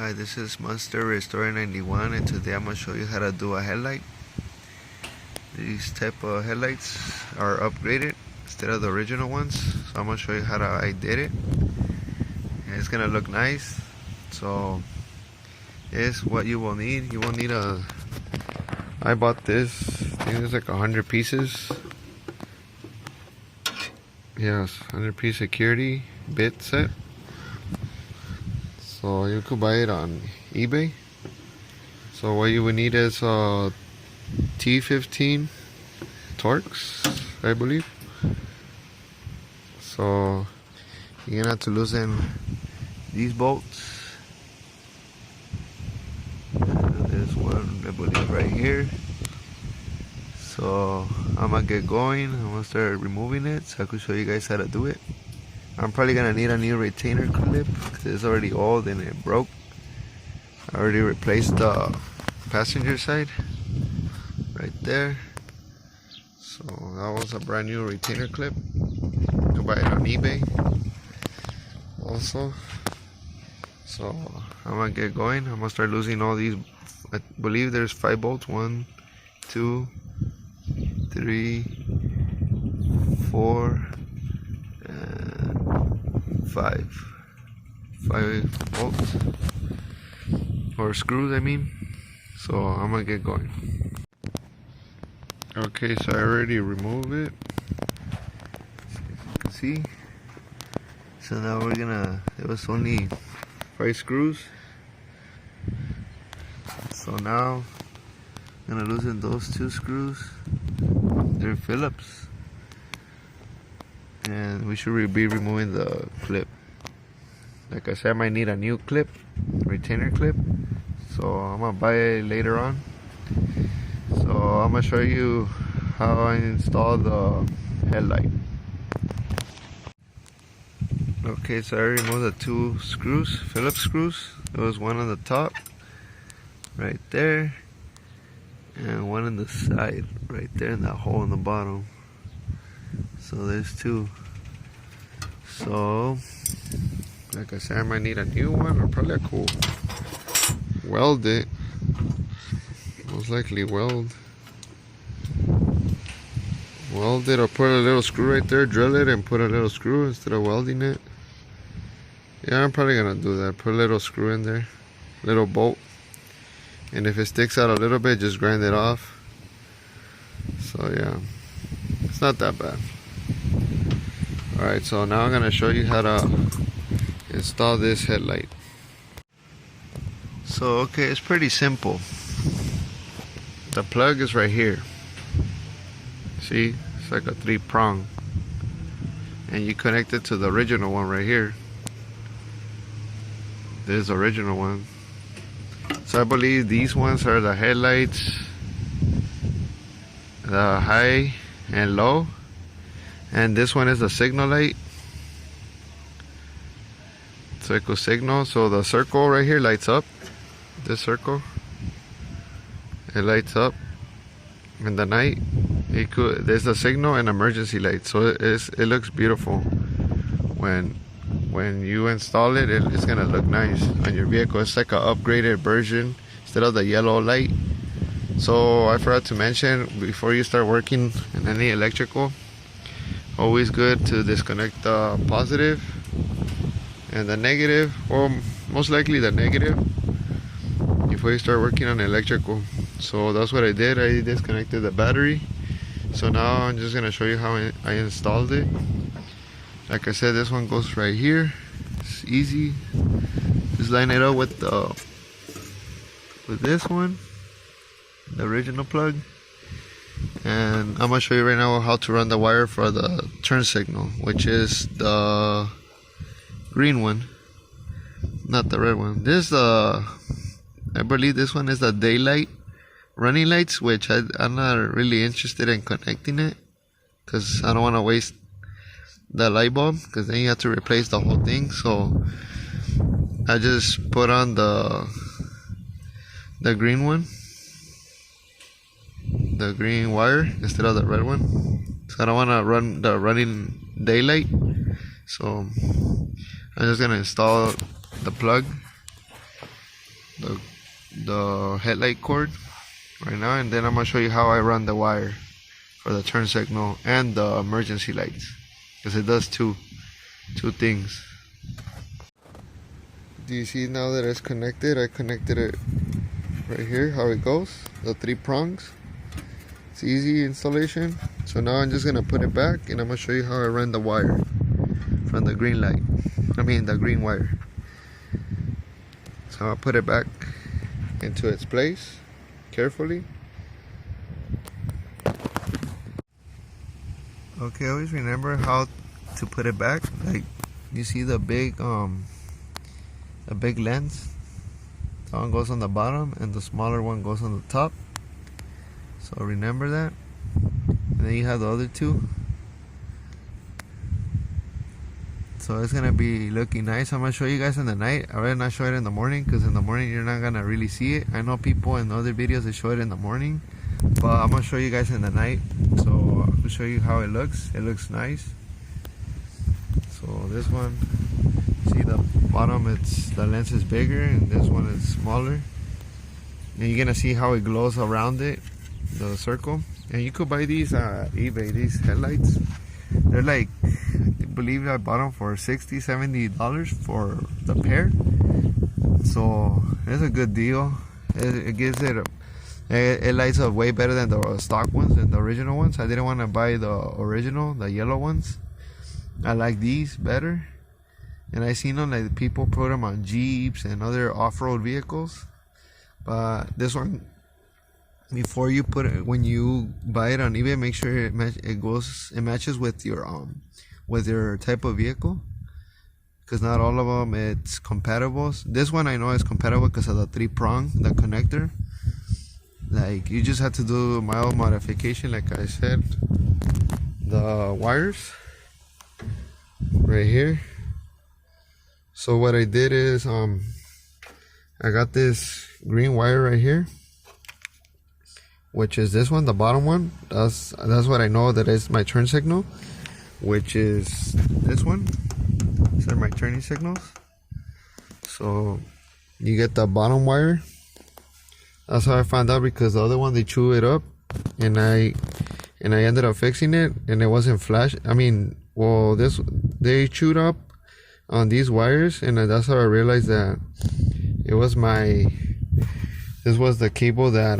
Hi, this is Monster Restorer 91, and today I'm going to show you how to do a headlight. These type of headlights are upgraded instead of the original ones, so I'm going to show you how I did it. And it's going to look nice. So here's what you will need. You will need I bought this, I think it's like 100 pieces. Yes, 100 piece security bit set. So you could buy it on eBay. So what you would need is T15 Torx, I believe. So you're gonna have to loosen these bolts. There's one, I believe, right here. So I'm gonna get going. I'm gonna start removing it so I can show you guys how to do it. I'm probably gonna need a new retainer clip because it's already old and it broke. I already replaced the passenger side right there. So that was a brand new retainer clip. You can buy it on eBay also. So I'm gonna get going. I'm gonna start losing all these. I believe there's 5 bolts. 1, 2, 3, 4, and 5 bolts, or screws I mean. So I'm gonna get going. Okay, so I already removed it, as you can see. So now we're gonna, it was only 5 screws. So now I'm gonna loosen those 2 screws. They're Phillips, and we should be removing the clip. Like I said, I might need a new clip, retainer clip, so I'm gonna buy it later on. So I'm gonna show you how I install the headlight. Okay, so I removed the 2 screws, Phillips screws. There was one on the top right there, and one on the side right there in that hole in the bottom. So there's 2. So like I said, I might need a new one, or probably I could weld it. Most likely weld it, or put a little screw right there, drill it and put a little screw instead of welding it. Yeah, I'm probably gonna do that. Put a little screw in there, little bolt, and if it sticks out a little bit, just grind it off. So yeah, it's not that bad. Alright, so now I'm gonna show you how to install this headlight. So okay, it's pretty simple. The plug is right here. See, it's like a 3-prong, and you connect it to the original one right here. This original one. So I believe these ones are the headlights, the high and low, and this one is the signal light. Circle signal. So the circle right here lights up. This circle, it lights up in the night. There's a signal and emergency light, so it looks beautiful. When you install it, it's gonna look nice on your vehicle. It's like an upgraded version instead of the yellow light. So I forgot to mention, before you start working in any electrical, always good to disconnect the positive and the negative, or most likely the negative, before you start working on electrical. So that's what I did. I disconnected the battery. So now I'm just gonna show you how I installed it. Like I said, this one goes right here. It's easy. Just line it up with this one, the original plug. And I'm gonna show you right now how to run the wire for the turn signal, which is the green one, not the red one. This I believe this one is the daylight running lights, which I'm not really interested in connecting it because I don't want to waste the light bulb, because then you have to replace the whole thing. So I just put on the green one, the green wire, instead of the red one. So I don't want to run the running daylight. So I'm just gonna install the plug the the headlight cord right now, and then I'm gonna show you how I run the wire for the turn signal and the emergency lights, because it does two things. Do you see now that it's connected? I connected it right here, how it goes, the 3 prongs. It's easy installation. So now I'm just gonna put it back, and I'm gonna show you how I run the wire from the green light, the green wire. So I'll put it back into its place carefully. Okay, always remember how to put it back. Like, you see the big lens, that one goes on the bottom and the smaller one goes on the top. So remember that. And then you have the other two. So it's gonna be looking nice. I'm gonna show you guys in the night. I rather not show it in the morning, because in the morning you're not gonna really see it. I know people in other videos they show it in the morning, but I'm gonna show you guys in the night. So I'll show you how it looks. It looks nice. So this one, see the bottom, the lens is bigger, and this one is smaller. And you're gonna see how it glows around it, the circle. And you could buy these at eBay, these headlights. They're like, I believe I bought them for $60-$70 for the pair. So it's a good deal. It gives it lights up way better than the stock ones and the original ones. I didn't want to buy the original, the yellow ones. I like these better. And I seen them, like, people put them on Jeeps and other off-road vehicles. But this one, before you put it, when you buy it on eBay, make sure it matches with your type of vehicle, because not all of them it's compatible. This one I know is compatible because of the 3 prong, the connector. Like, you just have to do mild modification, like I said. The wires right here. So what I did is I got this green wire right here, which is this one, the bottom one. That's what I know that is my turn signal, which is this one. These are my turning signals. So you get the bottom wire. That's how I found out, because the other one they chew it up, and I ended up fixing it, and it wasn't flash. I mean, well, they chewed up on these wires, and that's how I realized that it was this was the cable that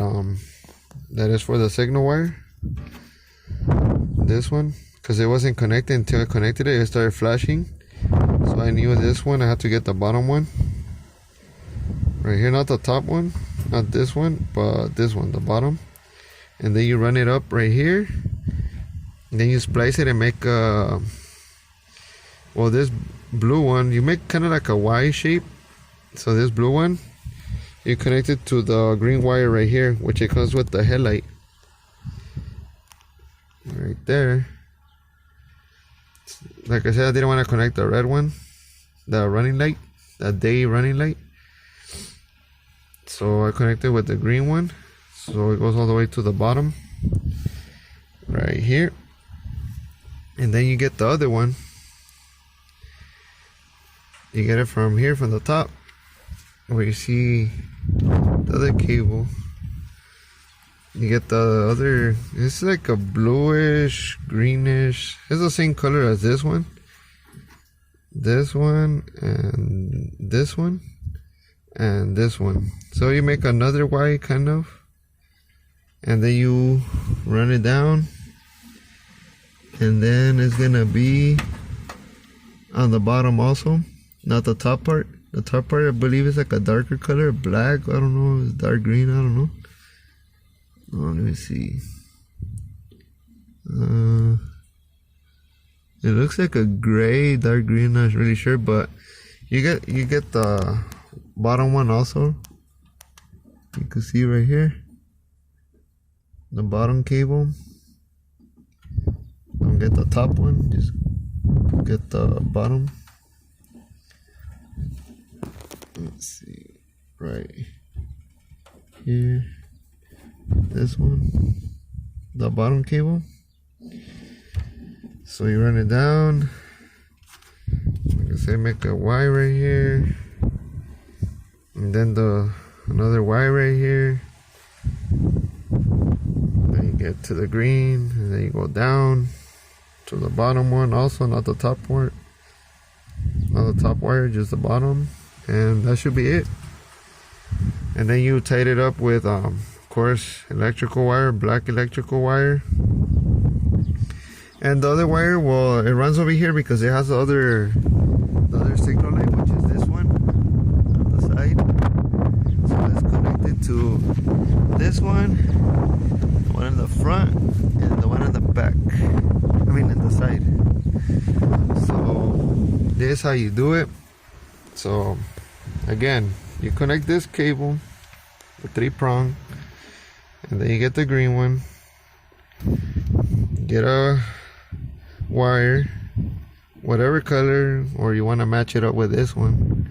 is for the signal wire. This one, because it wasn't connected. Until I connected it, it started flashing. So I knew this one, I had to get the bottom one right here, not the top one, not this one, but this one, the bottom. And then you run it up right here, and then you splice it and make this blue one, you make kind of like a Y shape. So this blue one, you connect it to the green wire right here, which it comes with the headlight right there. Like I said, I didn't want to connect the red one, the running light, the day running light. So I connected with the green one, so it goes all the way to the bottom right here. And then you get the other one. You get it from here, from the top, where you see the other cable. You get the other, it's like a bluish, greenish. It's the same color as this one, and this one, and this one. So you make another Y kind of, and then you run it down, and then it's gonna be on the bottom also, not the top part. The top part, I believe, is like a darker color, black. I don't know, it's dark green, I don't know. Oh, let me see. It looks like a gray, dark green, not really sure, but you get the bottom one also. You can see right here, the bottom cable. Don't get the top one, just get the bottom. Let's see, right here, this one, the bottom cable. So you run it down, like I said, make a Y right here, and then the another wire right here. Then you get to the green, and then you go down to the bottom one, also not the top one, not the top wire, just the bottom, and that should be it. And then you tied it up with of course electrical wire, black electrical wire. And the other wire, well, it runs over here because it has the other signal light, which is this one on the side. So it's connected to this one, the one in the front, and the one in the back. I mean, in the side. So this is how you do it. So again, you connect this cable, the 3-prong, and then you get the green one. Get a wire, whatever color, or you want to match it up with this one,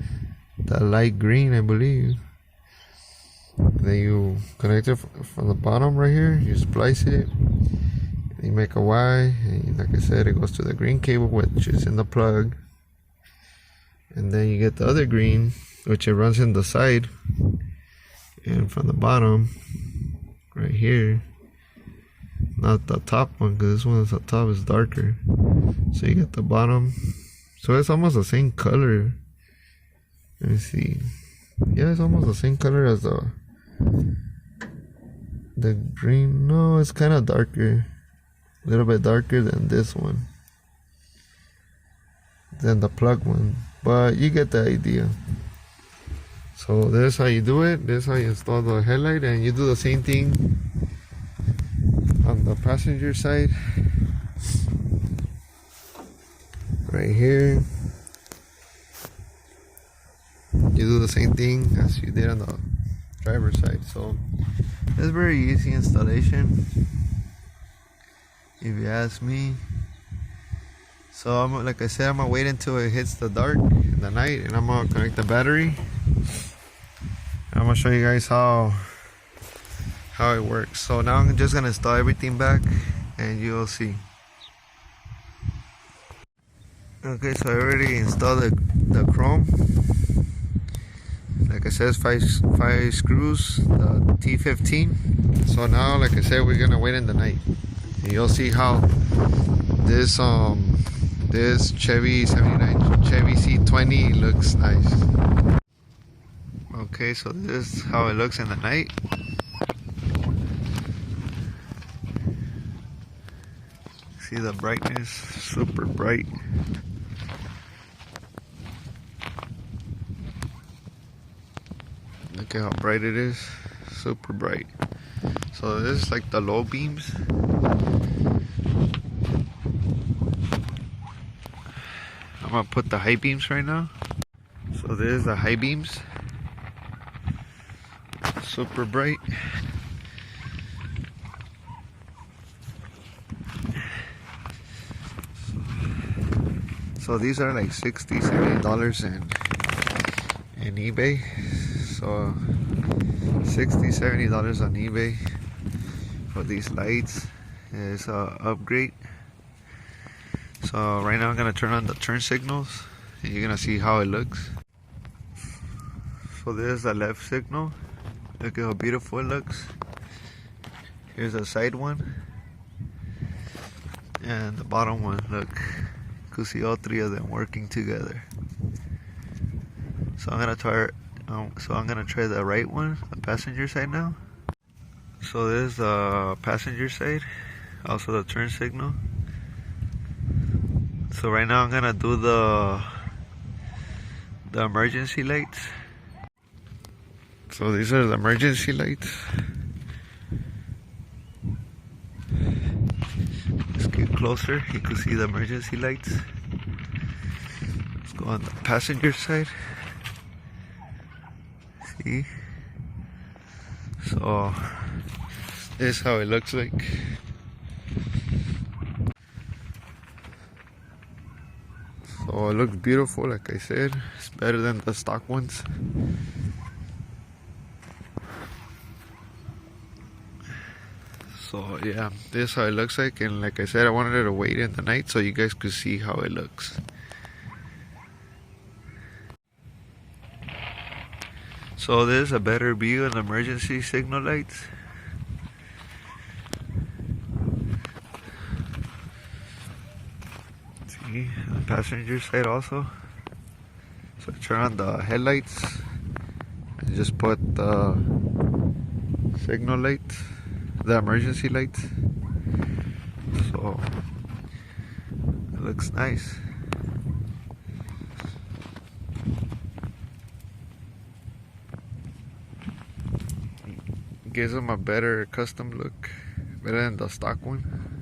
the light green, I believe. Then you connect it from the bottom right here, you splice it, you make a Y, and like I said, it goes to the green cable, which is in the plug. And then you get the other green, which it runs in the side, and from the bottom right here, not the top one, because this one is the top is darker. So you get the bottom, so it's almost the same color. Let me see. Yeah, it's almost the same color as the green. No, it's kind of darker, a little bit darker than this one, than the plug one, but you get the idea. So this is how you do it. This is how you install the headlight, and you do the same thing on the passenger side right here. You do the same thing as you did on the driver's side. So it's very easy installation, if you ask me. So like I said, I'm gonna wait until it hits the dark in the night, and I'm gonna connect the battery. I'm gonna show you guys how it works. So now I'm just gonna install everything back, and you'll see. Okay, so I already installed the chrome. Like I said, it's five screws, the T15. So now, like I said, we're gonna wait in the night, and you'll see how this Chevy 79 Chevy C20 looks nice. Okay, so this is how it looks in the night. See the brightness, super bright. Look at how bright it is, super bright. So this is like the low beams. I'm gonna put the high beams right now. So this is the high beams, super bright. So these are like $60, $70 in eBay. So $60, $70 on eBay for these lights. It's a upgrade. So right now I'm gonna turn on the turn signals, and you're gonna see how it looks. So there's the left signal. Look at how beautiful it looks. Here's the side one, and the bottom one. Look, you can see all three of them working together. So I'm gonna try the right one, the passenger side now. So this is the passenger side, also the turn signal. So right now I'm gonna do the emergency lights. So these are the emergency lights. Let's get closer. You can see the emergency lights. Let's go on the passenger side. See? So this is how it looks like. So it looks beautiful, like I said. It's better than the stock ones. So yeah, this is how it looks like, and like I said, I wanted to wait in the night so you guys could see how it looks. So there's a better view of the emergency signal lights. See, on the passenger side also. So turn on the headlights and just put the signal lights, the emergency lights. So it looks nice. Gives them a better custom look, better than the stock one.